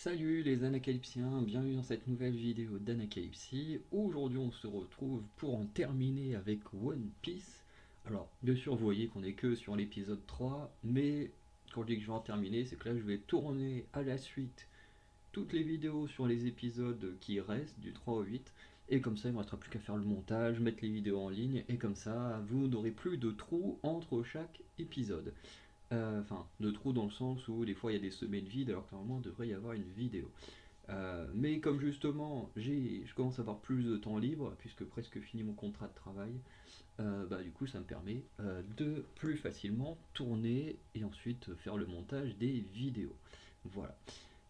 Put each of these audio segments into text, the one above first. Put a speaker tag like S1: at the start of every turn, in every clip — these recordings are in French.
S1: Salut les Anacalypsiens, bienvenue dans cette nouvelle vidéo d'Anacalypsie. Aujourd'hui on se retrouve pour en terminer avec One Piece. Alors bien sûr vous voyez qu'on est que sur l'épisode 3, mais quand je dis que je vais en terminer, c'est que là je vais tourner à la suite toutes les vidéos sur les épisodes qui restent, du 3 au 8. Et comme ça il ne me restera plus qu'à faire le montage, mettre les vidéos en ligne, et comme ça vous n'aurez plus de trous entre chaque épisode. Enfin, de trous dans le sens où des fois il y a des semaines vides alors que normalement il devrait y avoir une vidéo. Mais comme justement je commence à avoir plus de temps libre puisque presque fini mon contrat de travail, du coup ça me permet de plus facilement tourner et ensuite faire le montage des vidéos. Voilà.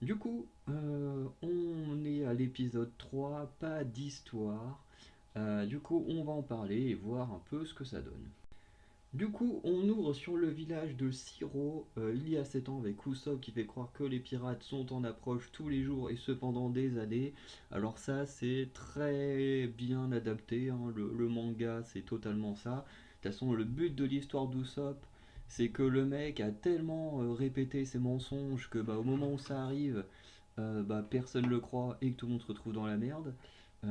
S1: Du coup, on est à l'épisode 3, pas d'histoire. Du coup, on va en parler et voir un peu ce que ça donne. Du coup, on ouvre sur le village de Siro, il y a 7 ans, avec Usopp qui fait croire que les pirates sont en approche tous les jours et cependant des années. Alors ça, c'est très bien adapté, hein, le manga, c'est totalement ça. De toute façon, le but de l'histoire d'Usopp, c'est que le mec a tellement répété ses mensonges que au moment où ça arrive, personne ne le croit et que tout le monde se retrouve dans la merde.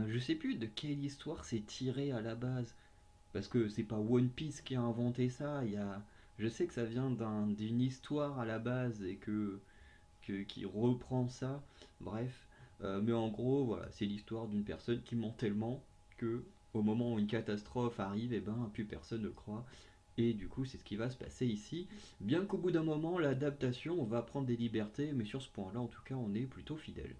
S1: Je sais plus de quelle histoire c'est tiré à la base. Parce que c'est pas One Piece qui a inventé ça. Je sais que ça vient d'une histoire à la base et qui reprend ça. Bref. Mais en gros, voilà, c'est l'histoire d'une personne qui ment tellement que au moment où une catastrophe arrive, et ben plus personne ne le croit. Et du coup, c'est ce qui va se passer ici. Bien qu'au bout d'un moment, l'adaptation va prendre des libertés, mais sur ce point-là, en tout cas, on est plutôt fidèle.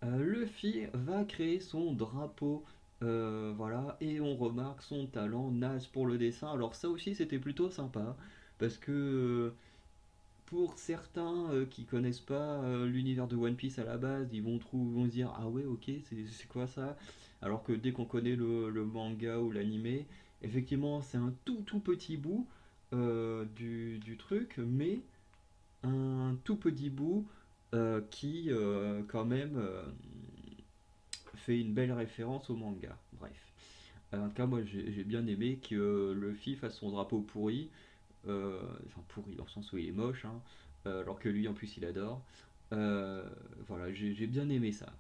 S1: Luffy va créer son drapeau, voilà, et on remarque son talent naze pour le dessin. Alors ça aussi c'était plutôt sympa, parce que pour certains qui connaissent pas l'univers de One Piece à la base, vont se dire ah ouais ok c'est quoi ça? Alors que dès qu'on connaît le manga ou l'animé, effectivement c'est un tout petit bout du truc, mais un tout petit bout qui quand même fait une belle référence au manga. Bref. En tout cas, moi j'ai bien aimé que Luffy fasse son drapeau pourri, enfin pourri dans le sens où il est moche, hein, alors que lui en plus il adore. Voilà, j'ai bien aimé ça.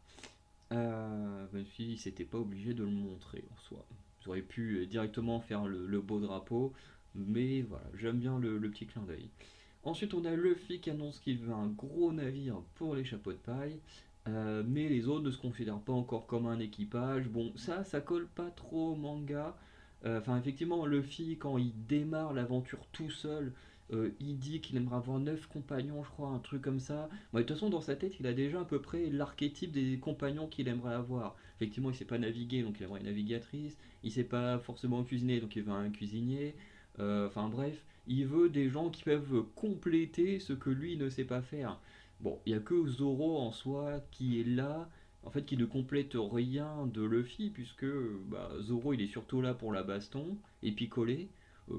S1: Même si c'était pas obligé de le montrer en soi. J'aurais pu directement faire le beau drapeau, mais voilà, j'aime bien le petit clin d'œil. Ensuite, on a Luffy qui annonce qu'il veut un gros navire pour les chapeaux de paille. Mais les autres ne se considèrent pas encore comme un équipage. Bon, ça colle pas trop au manga. Enfin, effectivement, Luffy, quand il démarre l'aventure tout seul, il dit qu'il aimerait avoir 9 compagnons, je crois, un truc comme ça. Bon, de toute façon, dans sa tête, il a déjà à peu près l'archétype des compagnons qu'il aimerait avoir. Effectivement, il sait pas naviguer, donc il aimerait une navigatrice. Il sait pas forcément cuisiner, donc il veut un cuisinier. Enfin bref, il veut des gens qui peuvent compléter ce que lui ne sait pas faire. Bon, il n'y a que Zoro en soi qui est là, en fait qui ne complète rien de Luffy, puisque Zoro il est surtout là pour la baston et picoler,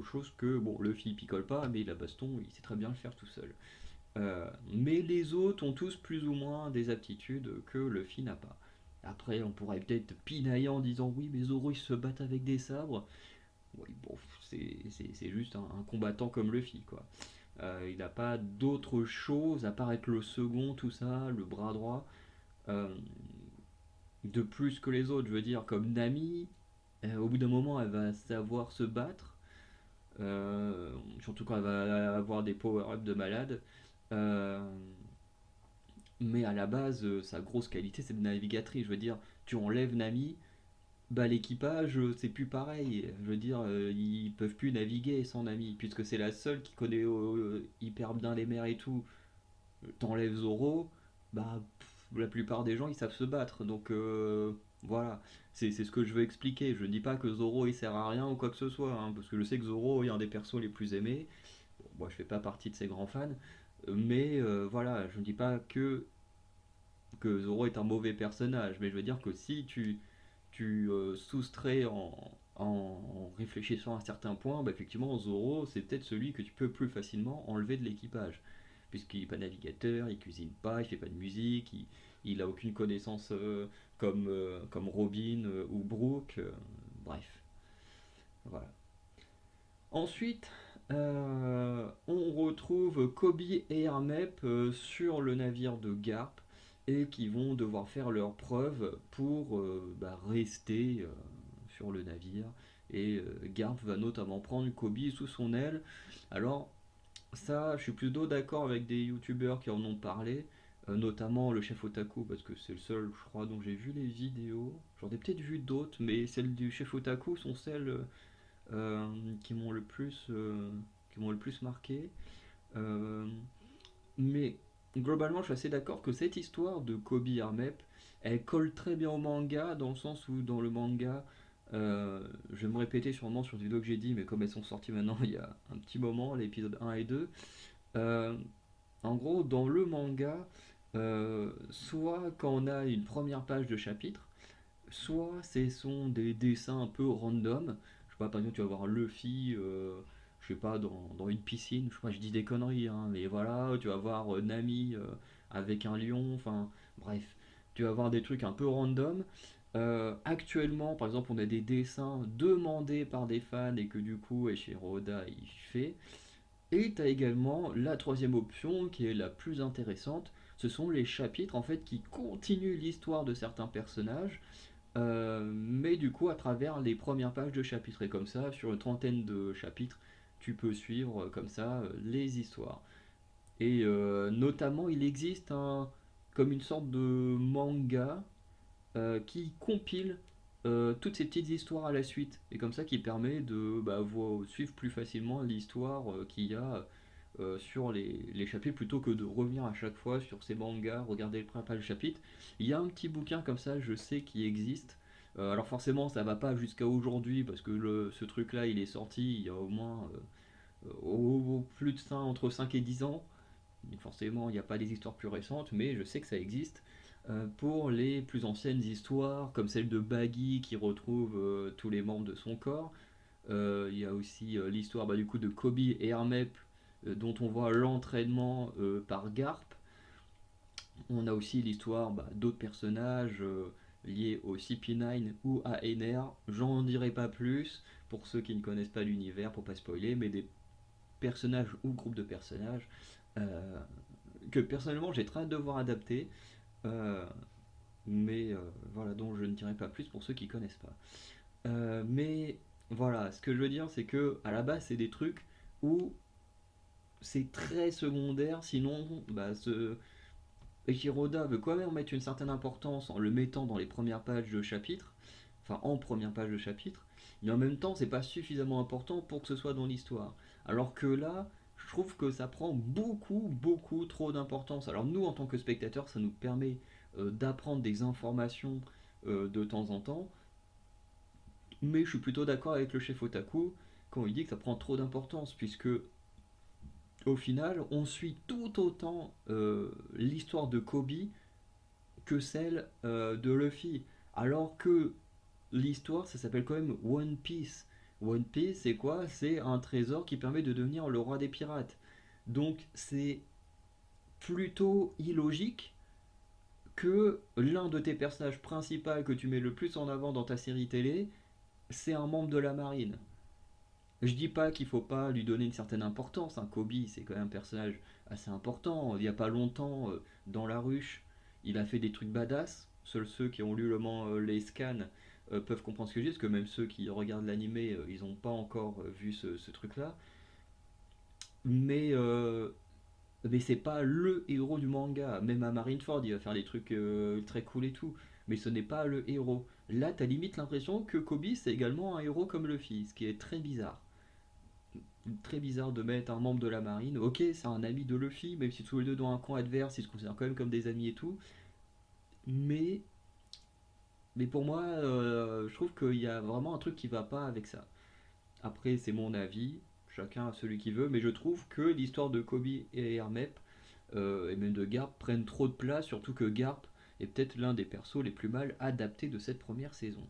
S1: chose que, bon, Luffy il picole pas, mais la baston il sait très bien le faire tout seul. Mais les autres ont tous plus ou moins des aptitudes que Luffy n'a pas. Après, on pourrait peut-être pinailler en disant oui, mais Zoro il se bat avec des sabres. Oui, bon, c'est juste un combattant comme Luffy, quoi. Il n'a pas d'autre chose à part être le second, tout ça, le bras droit, euh, de plus que les autres. Je veux dire, comme Nami, au bout d'un moment, elle va savoir se battre, surtout quand elle va avoir des power-ups de malade. Euh, mais à la base, sa grosse qualité, c'est de navigatrice. Je veux dire, tu enlèves Nami, l'équipage, c'est plus pareil. Je veux dire, ils peuvent plus naviguer sans Nami, puisque c'est la seule qui connaît hyper bien les mers et tout. T'enlèves Zoro, la plupart des gens ils savent se battre. Donc voilà, c'est ce que je veux expliquer. Je ne dis pas que Zoro il sert à rien ou quoi que ce soit, hein, parce que je sais que Zoro est un des persos les plus aimés. Bon, moi je fais pas partie de ces grands fans, mais voilà, je ne dis pas que Zoro est un mauvais personnage, mais je veux dire que si tu soustrais en réfléchissant à certains points, effectivement, Zoro, c'est peut-être celui que tu peux plus facilement enlever de l'équipage. Puisqu'il n'est pas navigateur, il cuisine pas, il fait pas de musique, il a aucune connaissance comme Robin ou Brooke. Bref, voilà. Ensuite, on retrouve Kobe et Hermep sur le navire de Garp. et qui vont devoir faire leurs preuves pour rester sur le navire. Et Garp va notamment prendre Kobe sous son aile. Alors, ça, je suis plutôt d'accord avec des youtubeurs qui en ont parlé, notamment le chef Otaku, parce que c'est le seul, je crois, dont j'ai vu les vidéos. J'en ai peut-être vu d'autres, mais celles du chef Otaku sont celles euh, qui m'ont le plus, qui m'ont le plus marqué. Euh, mais globalement, je suis assez d'accord que cette histoire de Kobe Harmep, elle colle très bien au manga, dans le sens où dans le manga, je vais me répéter sûrement sur des vidéos que j'ai dit, mais comme elles sont sorties maintenant il y a un petit moment, l'épisode 1 et 2, euh, en gros, dans le manga, soit quand on a une première page de chapitre, soit ce sont des dessins un peu random. Je sais pas, par exemple, tu vas voir Luffy, je sais pas, dans une piscine. Je sais pas, je dis des conneries, hein, mais voilà, tu vas voir Nami avec un lion. Enfin, bref, tu vas voir des trucs un peu random. Actuellement, par exemple, on a des dessins demandés par des fans et que du coup, Eiichiro Oda il fait. Et tu as également la troisième option qui est la plus intéressante. Ce sont les chapitres en fait qui continuent l'histoire de certains personnages mais du coup à travers les premières pages de chapitres. Et comme ça, sur une trentaine de chapitres, tu peux suivre comme ça les histoires. Et notamment, il existe comme une sorte de manga qui compile toutes ces petites histoires à la suite. Et comme ça, qui permet de suivre plus facilement l'histoire qu'il y a sur les chapitres plutôt que de revenir à chaque fois sur ces mangas, regarder le premier chapitre. Il y a un petit bouquin comme ça, je sais, qui existe. Alors forcément, ça va pas jusqu'à aujourd'hui parce que ce truc-là, il est sorti il y a au moins plus de 5, entre 5 et 10 ans. Donc forcément, il n'y a pas des histoires plus récentes, mais je sais que ça existe. Pour les plus anciennes histoires, comme celle de Baggy qui retrouve tous les membres de son corps, il y a aussi l'histoire du coup de Kobe et Hermep dont on voit l'entraînement par Garp. On a aussi l'histoire d'autres personnages liés au CP9 ou à NR. J'en dirai pas plus pour ceux qui ne connaissent pas l'univers, pour pas spoiler, mais des personnages ou groupes de personnages euh, que personnellement j'ai très hâte de voir adapter. Euh, mais voilà, dont je ne dirai pas plus pour ceux qui connaissent pas. Mais voilà, ce que je veux dire, c'est que à la base, c'est des trucs où c'est très secondaire, sinon, Eiichiroda veut quand même mettre une certaine importance en le mettant dans les premières pages de chapitre, enfin en première page de chapitre, mais en même temps, c'est pas suffisamment important pour que ce soit dans l'histoire. Alors que là, je trouve que ça prend beaucoup, beaucoup trop d'importance. Alors nous, en tant que spectateurs, ça nous permet d'apprendre des informations de temps en temps, mais je suis plutôt d'accord avec le chef Otaku quand il dit que ça prend trop d'importance, puisque au final, on suit tout autant l'histoire de Kobe que celle de Luffy. Alors que l'histoire, ça s'appelle quand même One Piece. One Piece, c'est quoi? C'est un trésor qui permet de devenir le roi des pirates. Donc c'est plutôt illogique que l'un de tes personnages principaux que tu mets le plus en avant dans ta série télé, c'est un membre de la marine. Je dis pas qu'il faut pas lui donner une certaine importance, hein. Kobe, c'est quand même un personnage assez important. Il y a pas longtemps, dans La Ruche, il a fait des trucs badass. Seuls ceux qui ont lu les scans peuvent comprendre ce que je dis, parce que même ceux qui regardent l'animé, ils n'ont pas encore vu ce truc-là. Mais, euh, mais c'est pas le héros du manga. Même à Marineford, il va faire des trucs très cool et tout. Mais ce n'est pas le héros. Là, t'as limite l'impression que Kobe, c'est également un héros comme Luffy, ce qui est très bizarre. Très bizarre de mettre un membre de la marine. Ok, c'est un ami de Luffy, même si tous les deux dans un camp adverse, ils se considèrent quand même comme des amis et tout. Mais, mais pour moi, je trouve qu'il y a vraiment un truc qui va pas avec ça. Après, c'est mon avis, chacun a celui qu'il veut, mais je trouve que l'histoire de Kobe et Hermep, et même de Garp, prennent trop de place, surtout que Garp est peut-être l'un des persos les plus mal adaptés de cette première saison.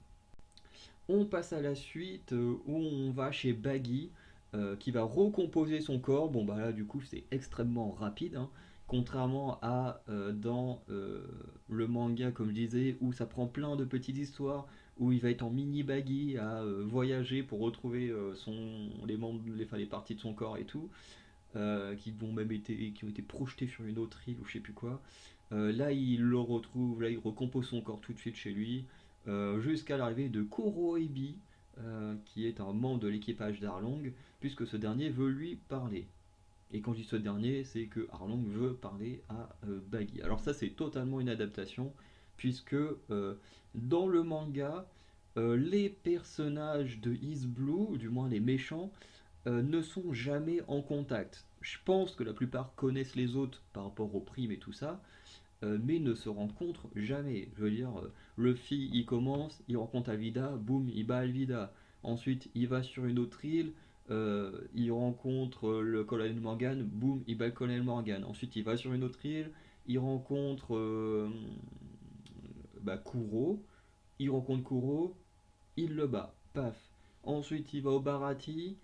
S1: On passe à la suite où on va chez Baggy qui va recomposer son corps. Bon bah là du coup c'est extrêmement rapide, hein. Contrairement à dans le manga comme je disais où ça prend plein de petites histoires où il va être en mini Baggy à voyager pour retrouver les membres, les parties de son corps et tout qui ont été projetés sur une autre île ou je sais plus quoi. Là, il le retrouve, là, il recompose son corps tout de suite chez lui, jusqu'à l'arrivée de Kuroibi, qui est un membre de l'équipage d'Arlong, puisque ce dernier veut lui parler. Et quand je dis ce dernier, c'est que Arlong veut parler à Baggy. Alors ça, c'est totalement une adaptation, puisque dans le manga, les personnages de East Blue, du moins les méchants, ne sont jamais en contact. Je pense que la plupart connaissent les autres par rapport aux primes et tout ça, mais ne se rencontrent jamais. Je veux dire, Luffy, il commence, il rencontre Alvida, boum, il bat Alvida. Ensuite, il va sur une autre île, il rencontre le colonel Morgan, boum, il bat le colonel Morgan. Ensuite, il va sur une autre île, il rencontre Kuro, il rencontre Kuro, il le bat, paf. Ensuite, il va au Barati,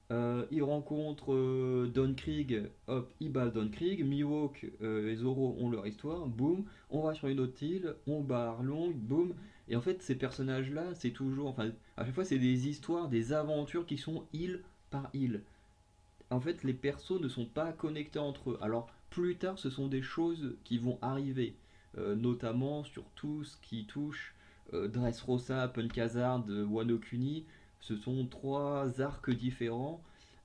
S1: il rencontre Don Krieg, hop, il bat Don Krieg, Mihawk et Zoro ont leur histoire, boum, on va sur une autre île, on bat Arlong, boum, et en fait ces personnages-là, c'est toujours, enfin, à chaque fois c'est des histoires, des aventures qui sont île par île. En fait, les persos ne sont pas connectés entre eux. Alors, plus tard, ce sont des choses qui vont arriver, notamment sur tout ce qui touche Dressrosa, Punk Hazard, Wano Kuni. Ce sont trois arcs différents,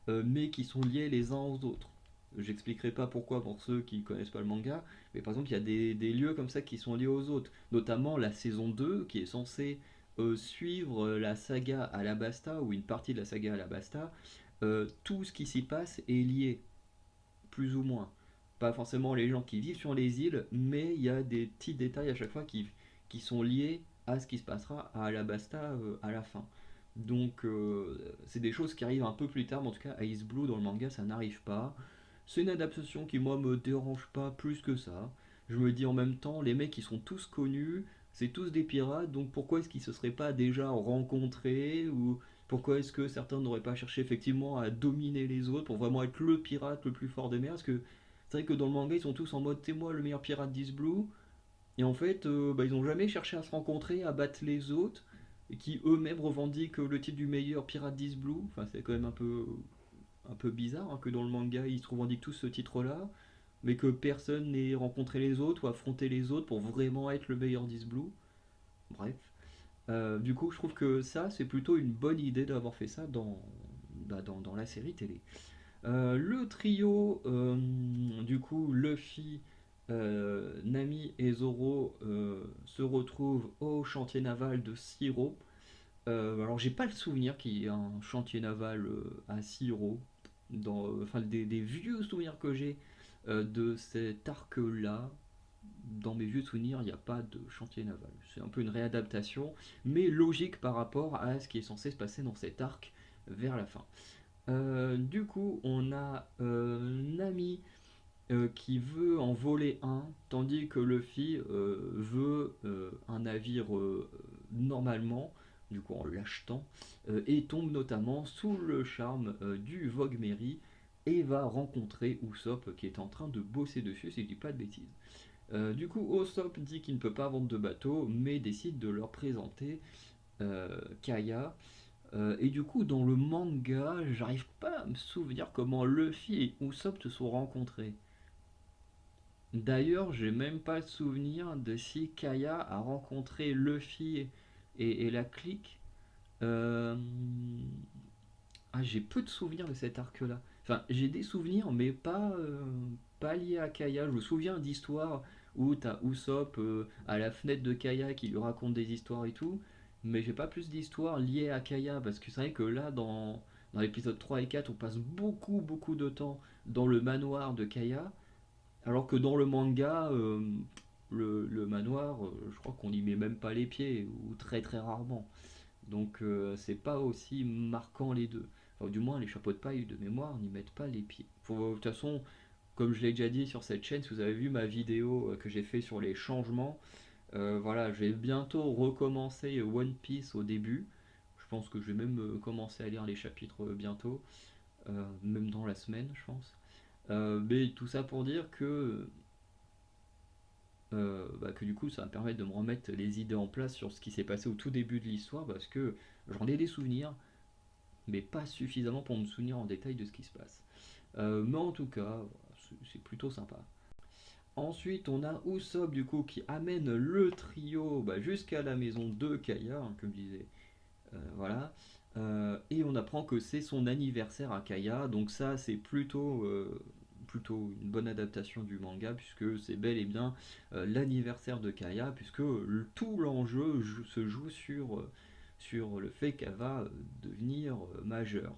S1: mais qui sont liés les uns aux autres. J'expliquerai pas pourquoi pour ceux qui ne connaissent pas le manga, mais par exemple, il y a des lieux comme ça qui sont liés aux autres, notamment la saison 2 qui est censée suivre la saga Alabasta, ou une partie de la saga Alabasta. Tout ce qui s'y passe est lié, plus ou moins. Pas forcément les gens qui vivent sur les îles, mais il y a des petits détails à chaque fois qui sont liés à ce qui se passera à Alabasta à la fin. Donc c'est des choses qui arrivent un peu plus tard, mais en tout cas à Ice Blue dans le manga ça n'arrive pas. C'est une adaptation qui moi me dérange pas plus que ça. Je me dis en même temps, les mecs ils sont tous connus, c'est tous des pirates, donc pourquoi est-ce qu'ils se seraient pas déjà rencontrés, ou pourquoi est-ce que certains n'auraient pas cherché effectivement à dominer les autres pour vraiment être le pirate le plus fort des mers? Parce que c'est vrai que dans le manga ils sont tous en mode t'es moi le meilleur pirate d'East Blue, et en fait ils n'ont jamais cherché à se rencontrer, à battre les autres, et qui eux-mêmes revendiquent le titre du meilleur pirate d'East Blue. Enfin c'est quand même un peu bizarre hein, que dans le manga ils se revendiquent tous ce titre-là, mais que personne n'ait rencontré les autres ou affronté les autres pour vraiment être le meilleur d'East Blue. Bref. Du coup, je trouve que ça, c'est plutôt une bonne idée d'avoir fait ça dans la série télé. Le trio, du coup, Luffy, Nami et Zoro se retrouvent au chantier naval de Siro. Alors, j'ai pas le souvenir qu'il y ait un chantier naval à Siro. Enfin, des vieux souvenirs que j'ai de cet arc-là, dans mes vieux souvenirs, il n'y a pas de chantier naval. C'est un peu une réadaptation, mais logique par rapport à ce qui est censé se passer dans cet arc vers la fin. Du coup, on a Nami qui veut en voler un, tandis que Luffy veut un navire normalement, du coup en l'achetant, et tombe notamment sous le charme du Vogue Mary et va rencontrer Usopp qui est en train de bosser dessus, si je dis pas de bêtises. Du coup, Usopp dit qu'il ne peut pas vendre de bateau, mais décide de leur présenter Kaya. Et du coup, dans le manga, j'arrive pas à me souvenir comment Luffy et Usopp se sont rencontrés. D'ailleurs, j'ai même pas le souvenir de si Kaya a rencontré Luffy et la clique. Euh, j'ai peu de souvenirs de cet arc-là. Enfin, j'ai des souvenirs, mais pas liés à Kaya. Je me souviens d'histoires où t'as Usopp à la fenêtre de Kaya qui lui raconte des histoires et tout, mais j'ai pas plus d'histoires liées à Kaya, parce que c'est vrai que là, dans l'épisode 3 et 4, on passe beaucoup, beaucoup de temps dans le manoir de Kaya, alors que dans le manga, le manoir, je crois qu'on n'y met même pas les pieds, ou très très rarement. Donc c'est pas aussi marquant les deux. Enfin, du moins, les chapeaux de paille de mémoire n'y mettent pas les pieds. De toute façon, comme je l'ai déjà dit sur cette chaîne, si vous avez vu ma vidéo que j'ai fait sur les changements, voilà, je vais bientôt recommencer One Piece au début. Je pense que je vais même commencer à lire les chapitres bientôt, même dans la semaine, je pense. Mais tout ça pour dire que du coup ça va me permettre de me remettre les idées en place sur ce qui s'est passé au tout début de l'histoire, parce que j'en ai des souvenirs, mais pas suffisamment pour me souvenir en détail de ce qui se passe. Mais en tout cas, c'est plutôt sympa. Ensuite, on a Usopp du coup qui amène le trio jusqu'à la maison de Kaya, hein, comme je disais. Voilà. Et on apprend que c'est son anniversaire à Kaya, donc ça c'est plutôt une bonne adaptation du manga, puisque c'est bel et bien l'anniversaire de Kaya, puisque tout l'enjeu se joue sur le fait qu'elle va devenir majeure.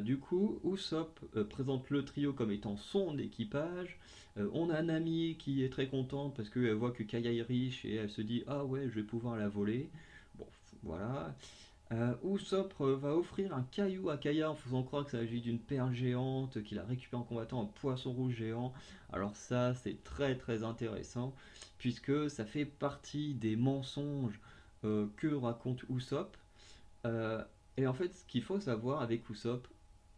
S1: Du coup, Usopp présente le trio comme étant son équipage. On a Nami qui est très contente parce qu'elle voit que Kaya est riche et elle se dit ah ouais, je vais pouvoir la voler. Bon, voilà. Usopp va offrir un caillou à Kaya en faisant croire qu'il s'agit d'une perle géante qu'il a récupéré en combattant un poisson rouge géant. Alors ça, c'est très très intéressant puisque ça fait partie des mensonges que raconte Usopp. Euh, et en fait, ce qu'il faut savoir avec Usopp,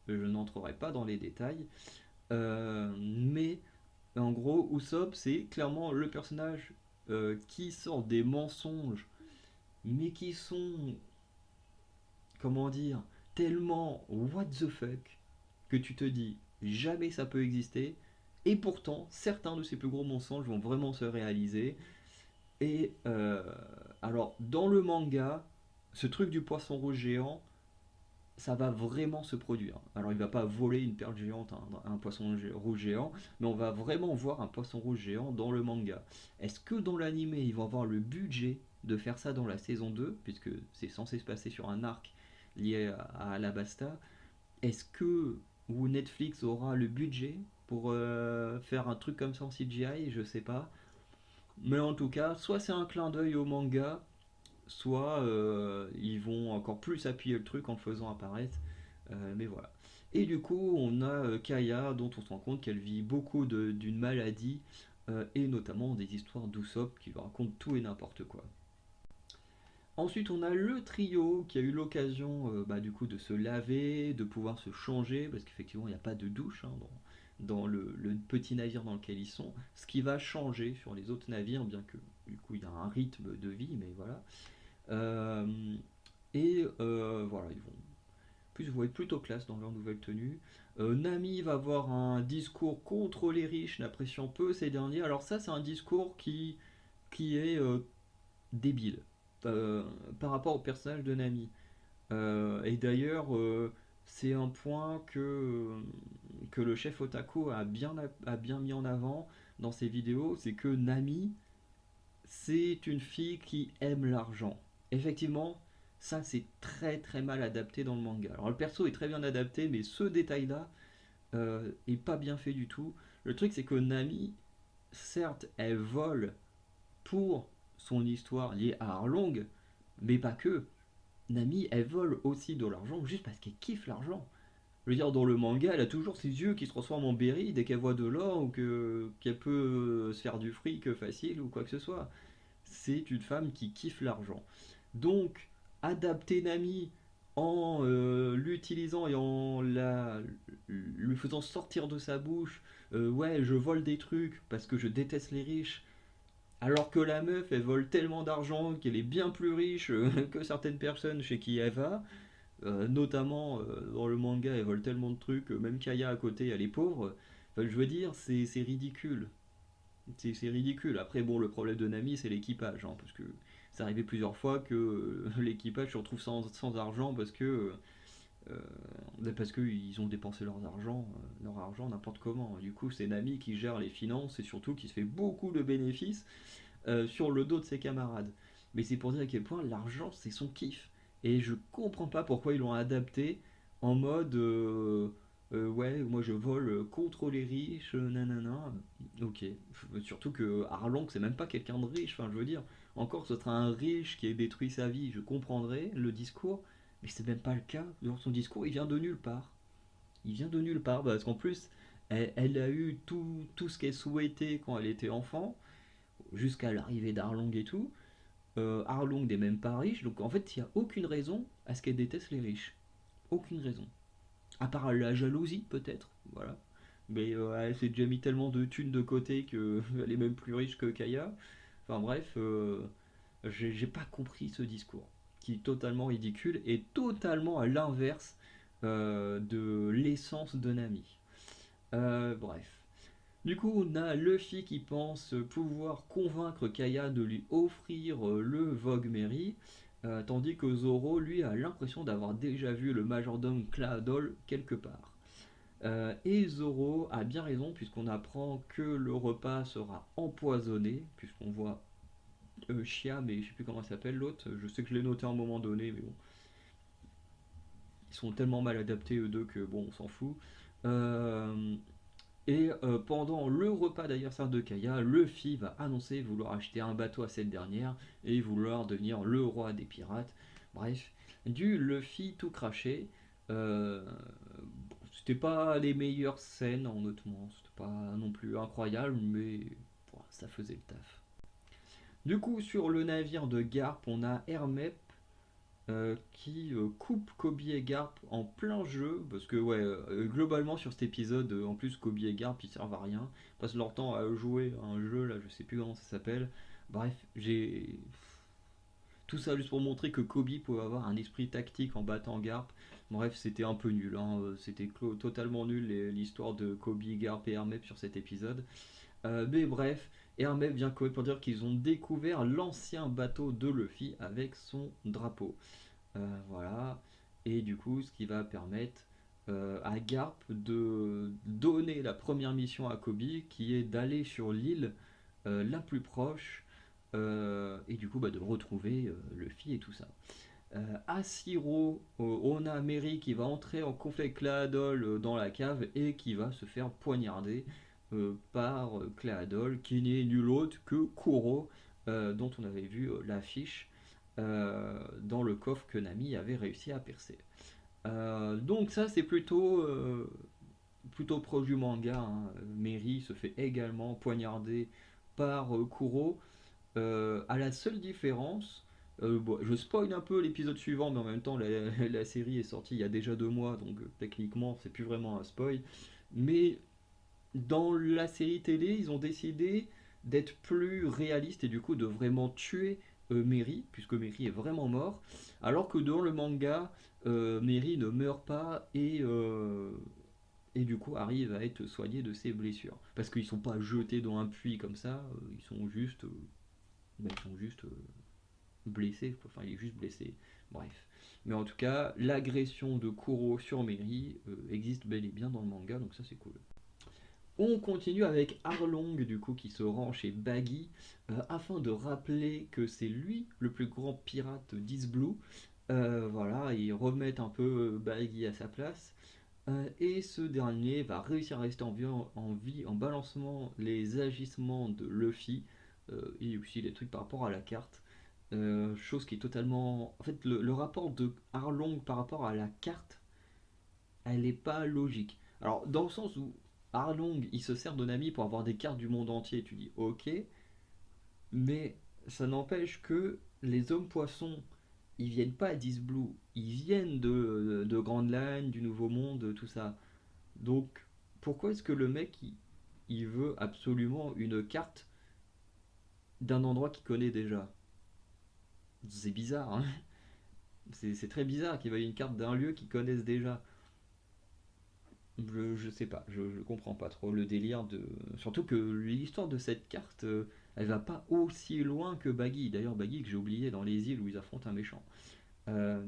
S1: je n'entrerai pas dans les détails, mais en gros, Usopp, c'est clairement le personnage qui sort des mensonges, mais qui sont, comment dire, tellement what the fuck que tu te dis jamais ça peut exister. Et pourtant, certains de ces plus gros mensonges vont vraiment se réaliser. Et alors, dans le manga, ce truc du poisson rouge géant, ça va vraiment se produire. Alors il va pas voler une perle géante, un poisson rouge géant, mais on va vraiment voir un poisson rouge géant dans le manga. Est-ce que dans l'animé, ils vont avoir le budget de faire ça dans la saison 2, puisque c'est censé se passer sur un arc lié à Alabasta? Est-ce que ou Netflix aura le budget pour faire un truc comme ça en CGI? Je sais pas. Mais en tout cas, soit c'est un clin d'œil au manga, soit ils vont encore plus appuyer le truc en le faisant apparaître. Mais voilà. Et du coup, on a Kaya, dont on se rend compte qu'elle vit beaucoup d'une maladie, et notamment des histoires d'Usopp qui lui racontent tout et n'importe quoi. Ensuite, on a le trio qui a eu l'occasion du coup de se laver, de pouvoir se changer, parce qu'effectivement, il n'y a pas de douche hein, dans le petit navire dans lequel ils sont. Ce qui va changer sur les autres navires, bien que du coup, il y a un rythme de vie, mais voilà. Euh, voilà, ils vont être plutôt classe dans leur nouvelle tenue. Nami va avoir un discours contre les riches, n'appréciant peu ces derniers. Alors ça, c'est un discours qui est débile euh, par rapport au personnage de Nami. Et d'ailleurs, c'est un point que le chef Otaku a bien mis en avant dans ses vidéos, c'est que Nami, c'est une fille qui aime l'argent. Effectivement, ça c'est très très mal adapté dans le manga. Alors le perso est très bien adapté, mais ce détail-là est pas bien fait du tout. Le truc c'est que Nami, certes, elle vole pour son histoire liée à Arlong, mais pas que. Nami, elle vole aussi de l'argent juste parce qu'elle kiffe l'argent. Je veux dire, dans le manga, elle a toujours ses yeux qui se transforment en berry dès qu'elle voit de l'or ou qu'elle peut se faire du fric facile ou quoi que ce soit. C'est une femme qui kiffe l'argent. Donc, adapter Nami en l'utilisant et en lui faisant sortir de sa bouche, ouais, je vole des trucs parce que je déteste les riches, alors que la meuf, elle vole tellement d'argent qu'elle est bien plus riche que certaines personnes chez qui elle va. Notamment dans le manga, elle vole tellement de trucs, même Kaya à côté, elle est pauvre. Enfin, je veux dire, c'est ridicule. C'est ridicule. Après, bon, le problème de Nami, c'est l'équipage, hein, parce que c'est arrivé plusieurs fois que l'équipage se retrouve sans argent parce qu'ils ont dépensé leur argent n'importe comment. Du coup, c'est Nami qui gère les finances et surtout qui se fait beaucoup de bénéfices sur le dos de ses camarades. Mais c'est pour dire à quel point l'argent, c'est son kiff. Et je comprends pas pourquoi ils l'ont adapté en mode ouais, moi je vole contre les riches, nanana. Ok, surtout que Arlong, c'est même pas quelqu'un de riche. Enfin, je veux dire, encore ce serait un riche qui ait détruit sa vie, je comprendrais le discours, mais c'est même pas le cas. Dans son discours, il vient de nulle part. Il vient de nulle part parce qu'en plus, elle a eu tout ce qu'elle souhaitait quand elle était enfant, jusqu'à l'arrivée d'Arlong et tout. Arlong n'est même pas riche, donc en fait, il n'y a aucune raison à ce qu'elle déteste les riches. Aucune raison. À part la jalousie, peut-être, voilà. Mais elle s'est déjà mis tellement de thunes de côté qu'elle est même plus riche que Kaya. Enfin bref, j'ai pas compris ce discours, qui est totalement ridicule et totalement à l'inverse de l'essence de Nami. Bref. Du coup, on a Luffy qui pense pouvoir convaincre Kaya de lui offrir le Vogue Mary, tandis que Zoro, lui, a l'impression d'avoir déjà vu le majordome Claadol quelque part. Et Zoro a bien raison, puisqu'on apprend que le repas sera empoisonné, puisqu'on voit Chia, mais je sais plus comment il s'appelle l'autre, je sais que je l'ai noté à un moment donné, mais bon, ils sont tellement mal adaptés eux deux que bon, on s'en fout. Euh, Et pendant le repas d'anniversaire de Kaya, Luffy va annoncer vouloir acheter un bateau à cette dernière et vouloir devenir le roi des pirates. Bref, du Luffy tout craché. Euh, C'était pas les meilleures scènes, honnêtement. C'était pas non plus incroyable, mais bon, ça faisait le taf. Du coup, sur le navire de Garp, on a Hermep qui coupe Kobe et Garp en plein jeu, parce que ouais, globalement sur cet épisode, en plus Kobe et Garp ils servent à rien, ils passent leur temps à jouer à un jeu, là je sais plus comment ça s'appelle. Bref, j'ai tout ça juste pour montrer que Kobe pouvait avoir un esprit tactique en battant Garp. Bref, c'était un peu nul, hein, c'était totalement nul l'histoire de Kobe, Garp et Hermep sur cet épisode. Mais bref, Hermep vient pour dire qu'ils ont découvert l'ancien bateau de Luffy avec son drapeau. Voilà. Et du coup, ce qui va permettre à Garp de donner la première mission à Kobe, qui est d'aller sur l'île la plus proche, et du coup bah, de retrouver Luffy et tout ça. À Siro, on a Mary qui va entrer en conflit avec Claadol dans la cave et qui va se faire poignarder par Claadol, qui n'est nul autre que Kuro, dont on avait vu l'affiche dans le coffre que Nami avait réussi à percer. Donc ça c'est plutôt proche du manga, hein. Mary se fait également poignarder par Kuro, à la seule différence, bon, je spoil un peu l'épisode suivant, mais en même temps la série est sortie il y a déjà 2 mois, donc techniquement c'est plus vraiment un spoil. Mais dans la série télé, ils ont décidé d'être plus réalistes et du coup de vraiment tuer Mary, puisque Mary est vraiment mort, alors que dans le manga, Mary ne meurt pas et du coup arrive à être soigné de ses blessures. Parce qu'ils sont pas jetés dans un puits comme ça, ils sont juste blessé, enfin il est juste blessé, bref. Mais en tout cas, l'agression de Kuro sur Mary existe bel et bien dans le manga, donc ça c'est cool. On continue avec Arlong du coup qui se rend chez Baggy afin de rappeler que c'est lui le plus grand pirate d'East Blue. Voilà, et remettre un peu Baggy à sa place. Et ce dernier va réussir à rester en vie en balançant les agissements de Luffy et aussi les trucs par rapport à la carte. Chose qui est totalement. En fait, le rapport de Arlong par rapport à la carte, elle n'est pas logique. Alors, dans le sens où Arlong, il se sert de Nami pour avoir des cartes du monde entier, tu dis ok, mais ça n'empêche que les hommes poissons, ils viennent pas d'East Blue, ils viennent de Grand Line, du Nouveau Monde, tout ça. Donc, pourquoi est-ce que le mec, il veut absolument une carte d'un endroit qu'il connaît déjà? C'est bizarre, hein. C'est très bizarre qu'il veuille une carte d'un lieu qu'ils connaissent déjà. Je sais pas, je comprends pas trop le délire de. Surtout que l'histoire de cette carte, elle va pas aussi loin que Baggy. D'ailleurs, Baggy que j'ai oublié dans les îles où ils affrontent un méchant. Euh,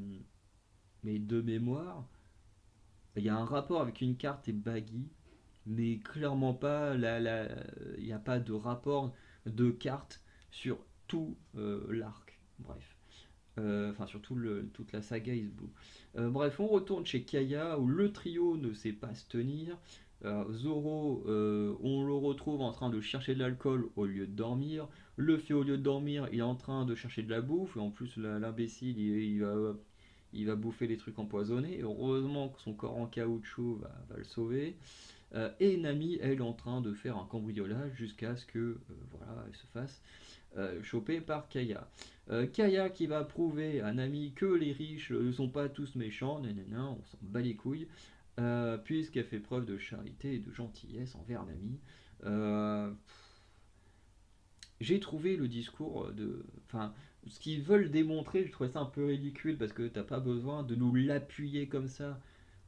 S1: mais de mémoire, il y a un rapport avec une carte et Baggy, mais clairement pas. Il n'y a pas de rapport de carte sur tout l'arc. Bref. Enfin surtout toute la saga Is Blue. Bref, on retourne chez Kaya où le trio ne sait pas se tenir. Zoro, on le retrouve en train de chercher de l'alcool au lieu de dormir. Luffy, au lieu de dormir, il est en train de chercher de la bouffe. Et en plus, l'imbécile, il va bouffer les trucs empoisonnés. Heureusement que son corps en caoutchouc va le sauver. Et Nami, elle, est en train de faire un cambriolage jusqu'à ce que voilà, elle se fasse choper par Kaya. Kaya qui va prouver à Nami que les riches ne sont pas tous méchants, nanana, on s'en bat les couilles, puisqu'elle fait preuve de charité et de gentillesse envers Nami. Euh, j'ai trouvé le discours de. Enfin, ce qu'ils veulent démontrer, je trouvais ça un peu ridicule parce que t'as pas besoin de nous l'appuyer comme ça.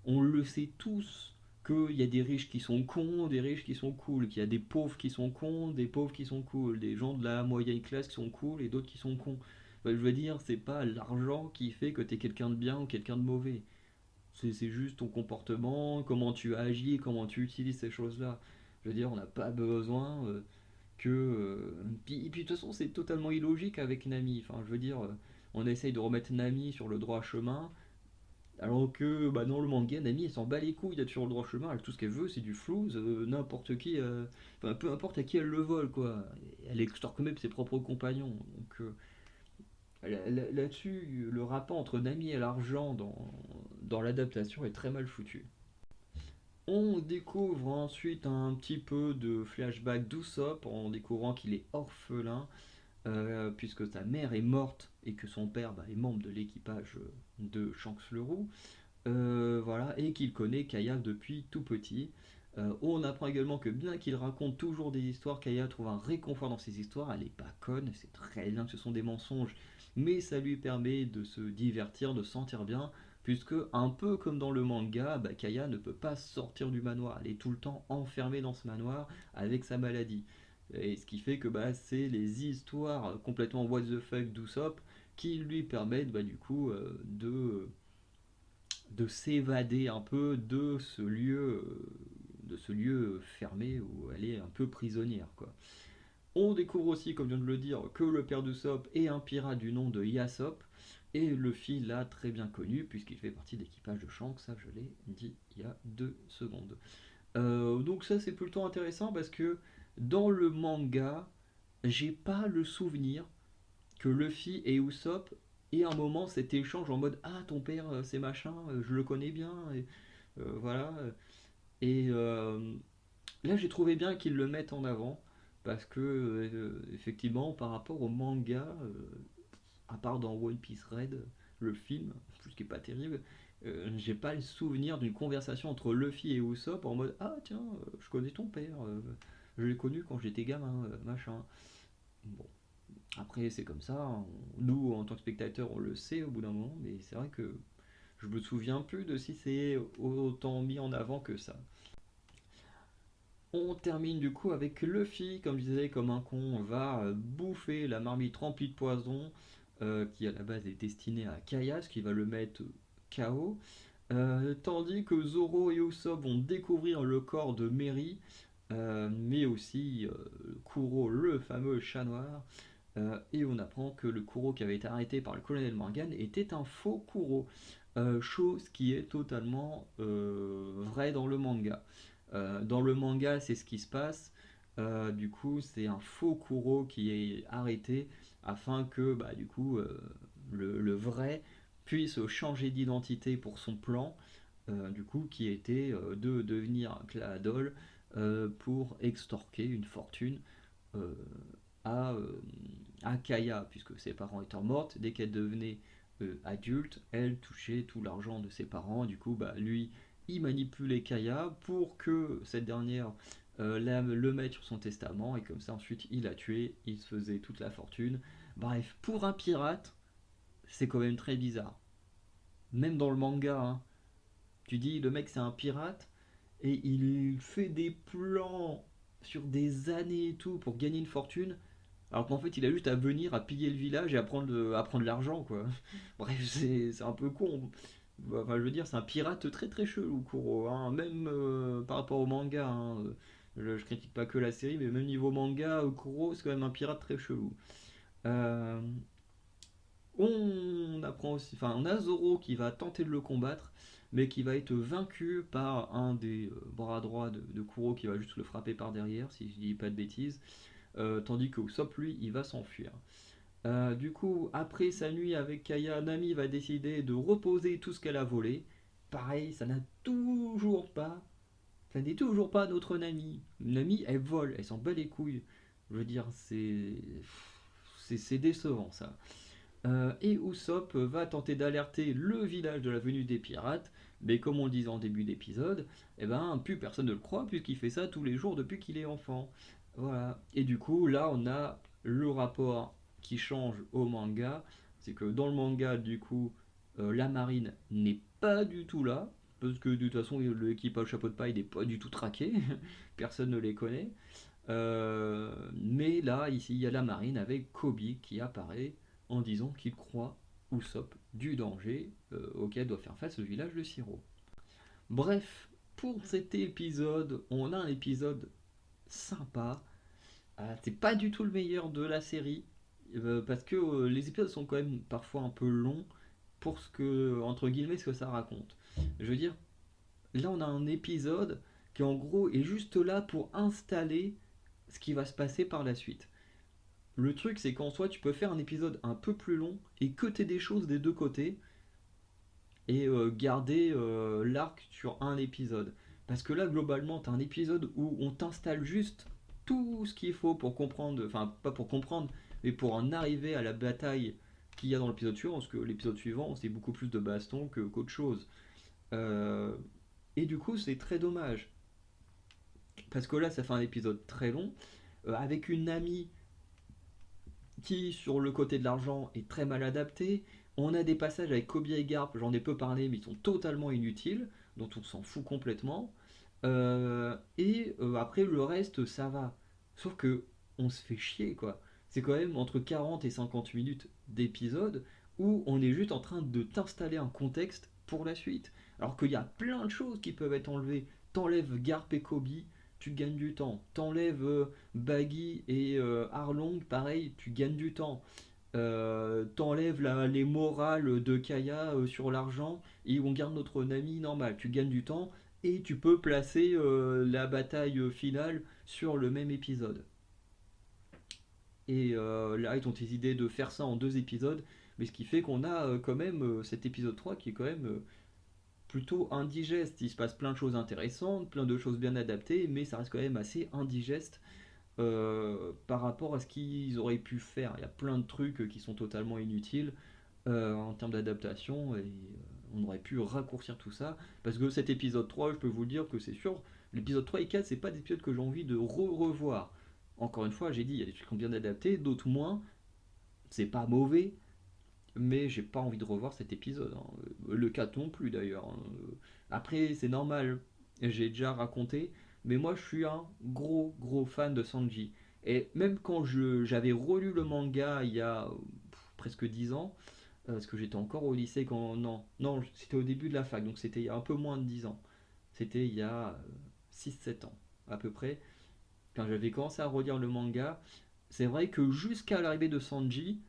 S1: On le sait tous qu'il y a des riches qui sont cons, des riches qui sont cool, qu'il y a des pauvres qui sont cons, des pauvres qui sont cool, des gens de la moyenne classe qui sont cool et d'autres qui sont cons. Enfin, je veux dire, c'est pas l'argent qui fait que t'es quelqu'un de bien ou quelqu'un de mauvais. C'est juste ton comportement, comment tu agis, comment tu utilises ces choses-là. Je veux dire, on n'a pas besoin puis de toute façon, c'est totalement illogique avec Nami. Enfin, je veux dire, on essaye de remettre Nami sur le droit chemin, alors que bah, dans le manga, Nami, elle s'en bat les couilles d'être sur le droit chemin. Elle, tout ce qu'elle veut, c'est du flouze, n'importe qui, enfin, peu importe à qui elle le vole, quoi. Elle extorque même ses propres compagnons. Donc, là-dessus, le rapport entre Nami et l'argent dans l'adaptation est très mal foutu. On découvre ensuite un petit peu de flashback d'Usopp en découvrant qu'il est orphelin puisque sa mère est morte et que son père bah, est membre de l'équipage de Shanks le Roux. Voilà, et qu'il connaît Kaya depuis tout petit. On apprend également que bien qu'il raconte toujours des histoires, Kaya trouve un réconfort dans ses histoires. Elle n'est pas conne, c'est très bien que ce sont des mensonges, mais ça lui permet de se divertir, de se sentir bien, puisque un peu comme dans le manga, bah, Kaya ne peut pas sortir du manoir. Elle est tout le temps enfermée dans ce manoir avec sa maladie. Et ce qui fait que bah, c'est les histoires complètement what the fuck d'Usopp qui lui permettent bah, du coup de s'évader un peu de ce lieu fermé où elle est un peu prisonnière, quoi. On découvre aussi, comme je viens de le dire, que le père d'Usopp est un pirate du nom de Yasop, et Luffy l'a très bien connu puisqu'il fait partie de l'équipage de Shanks, ça je l'ai dit il y a 2 secondes. Donc ça c'est plutôt intéressant parce que dans le manga, j'ai pas le souvenir que Luffy et Usopp aient un moment cet échange en mode ah ton père c'est machin, je le connais bien, et voilà. Et là j'ai trouvé bien qu'ils le mettent en avant parce que effectivement par rapport au manga, à part dans One Piece Red, le film, ce qui est pas terrible, j'ai pas le souvenir d'une conversation entre Luffy et Usopp en mode ah tiens je connais ton père, je l'ai connu quand j'étais gamin, machin. Bon, après, c'est comme ça, hein. Nous, en tant que spectateurs, on le sait au bout d'un moment, mais c'est vrai que je me souviens plus de si c'est autant mis en avant que ça. On termine du coup avec Luffy, comme je disais, comme un con, va bouffer la marmite remplie de poison, qui à la base est destinée à Kaya, ce qui va le mettre KO. Tandis que Zoro et Usopp vont découvrir le corps de Mary, mais aussi Kuro, le fameux chat noir. Et on apprend que le Kuro qui avait été arrêté par le colonel Morgan était un faux Kuro. Chose qui est totalement vraie dans le manga. Dans le manga, c'est ce qui se passe. Du coup, c'est un faux Kuro qui est arrêté afin que bah, du coup, le vrai puisse changer d'identité pour son plan, du coup, qui était de devenir Claadol pour extorquer une fortune euh, à, euh, à Kaya, puisque ses parents étant mortes, dès qu'elle devenait adulte, elle touchait tout l'argent de ses parents. Du coup, bah, lui, il manipulait Kaya pour que cette dernière le mette sur son testament, et comme ça, ensuite, il la tué, il se faisait toute la fortune. Bref, pour un pirate, c'est quand même très bizarre. Même dans le manga, hein, tu dis, le mec, c'est un pirate, et il fait des plans sur des années et tout pour gagner une fortune, alors qu'en fait, il a juste à venir, à piller le village et à prendre l'argent, quoi. Bref, c'est un peu con. Enfin, je veux dire, c'est un pirate très très chelou, Kuro, hein. Même par rapport au manga, hein. Je critique pas que la série, mais même niveau manga, Kuro, c'est quand même un pirate très chelou. Euh, on apprend aussi, enfin, on a Zoro qui va tenter de le combattre, mais qui va être vaincu par un des bras droits de Kuro qui va juste le frapper par derrière, si je dis pas de bêtises. Tandis que Usopp, lui, il va s'enfuir. Du coup, après sa nuit avec Kaya, Nami va décider de reposer tout ce qu'elle a volé. Pareil, ça n'est toujours pas notre Nami. Nami, elle vole, elle s'en bat les couilles. Je veux dire, c'est décevant ça. Et Usopp va tenter d'alerter le village de la venue des pirates, mais comme on le disait en début d'épisode, eh ben, plus personne ne le croit puisqu'il fait ça tous les jours depuis qu'il est enfant. Voilà. Et du coup, là, on a le rapport qui change au manga. C'est que dans le manga, du coup, la marine n'est pas du tout là. parce que de toute façon, l'équipage chapeau de paille n'est pas du tout traqué, personne ne les connaît. Mais là, ici, il y a la marine avec Kobe qui apparaît en disant qu'il croit Usopp du danger auquel doit faire face le village de Siro. Bref, pour cet épisode, on a un épisode sympa. C'est pas du tout le meilleur de la série, parce que les épisodes sont quand même parfois un peu longs pour ce que, entre guillemets, ce que ça raconte. Je veux dire, là on a un épisode qui en gros est juste là pour installer ce qui va se passer par la suite. Le truc c'est qu'en soi tu peux faire un épisode un peu plus long et coter des choses des deux côtés et garder l'arc sur un épisode. Parce que là globalement t'as un épisode où on t'installe juste tout ce qu'il faut pour comprendre, enfin pas pour comprendre, mais pour en arriver à la bataille qu'il y a dans l'épisode suivant, parce que l'épisode suivant c'est beaucoup plus de baston qu'autre chose. Euh, et du coup c'est très dommage. Parce que là, ça fait un épisode très long, avec une amie qui, sur le côté de l'argent, est très mal adaptée. On a des passages avec Kobe et Garp, j'en ai peu parlé, mais ils sont totalement inutiles, dont on s'en fout complètement. Après, le reste, ça va. Sauf que on se fait chier, quoi. C'est quand même entre 40 et 50 minutes d'épisode où on est juste en train de t'installer un contexte pour la suite. Alors qu'il y a plein de choses qui peuvent être enlevées. T'enlèves Garp et Kobe, tu gagnes du temps. T'enlèves Baggy et Arlong, pareil, tu gagnes du temps. T'enlèves les morales de Kaya sur l'argent et on garde notre Nami normal. Tu gagnes du temps et tu peux placer la bataille finale sur le même épisode. Et là, ils ont décidé de faire ça en deux épisodes, mais ce qui fait qu'on a quand même cet épisode 3 qui est quand même plutôt indigeste. Il se passe plein de choses intéressantes, plein de choses bien adaptées, mais ça reste quand même assez indigeste par rapport à ce qu'ils auraient pu faire. Il y a plein de trucs qui sont totalement inutiles en termes d'adaptation et on aurait pu raccourcir tout ça. Parce que cet épisode 3, je peux vous le dire que c'est sûr, l'épisode 3 et 4, c'est pas des épisodes que j'ai envie de revoir. Encore une fois, j'ai dit, il y a des trucs qui sont bien adaptés, d'autres moins. C'est pas mauvais, mais j'ai pas envie de revoir cet épisode, hein. Le 4 non plus d'ailleurs, hein. Après, c'est normal, j'ai déjà raconté, mais moi je suis un gros fan de Sanji. Et même quand j'avais relu le manga il y a presque 10 ans, parce que j'étais encore au lycée quand. Non, c'était au début de la fac, donc c'était il y a un peu moins de 10 ans. C'était il y a 6 7 ans à peu près, quand j'avais commencé à relire le manga. C'est vrai que jusqu'à l'arrivée de Sanji,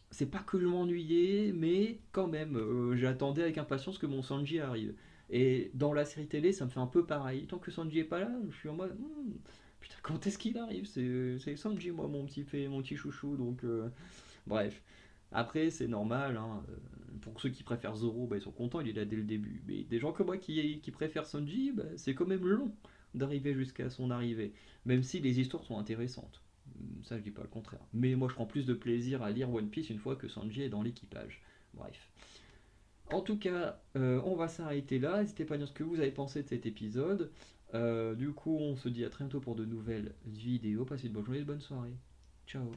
S1: c'est pas que je m'ennuyais, mais quand même, j'attendais avec impatience que mon Sanji arrive. Et dans la série télé, ça me fait un peu pareil. Tant que Sanji est pas là, je suis en mode, putain, quand est-ce qu'il arrive? C'est Sanji, moi, mon petit chouchou. Donc, bref. Après, c'est normal, hein. Pour ceux qui préfèrent Zoro, bah, ils sont contents, il est là dès le début. Mais des gens comme moi qui préfèrent Sanji, bah, c'est quand même long d'arriver jusqu'à son arrivée. Même si les histoires sont intéressantes. Ça, je dis pas le contraire. Mais moi, je prends plus de plaisir à lire One Piece une fois que Sanji est dans l'équipage. Bref. En tout cas, on va s'arrêter là. N'hésitez pas à dire ce que vous avez pensé de cet épisode. Du coup, on se dit à très bientôt pour de nouvelles vidéos. Passez une bonne journée, une bonne soirée. Ciao.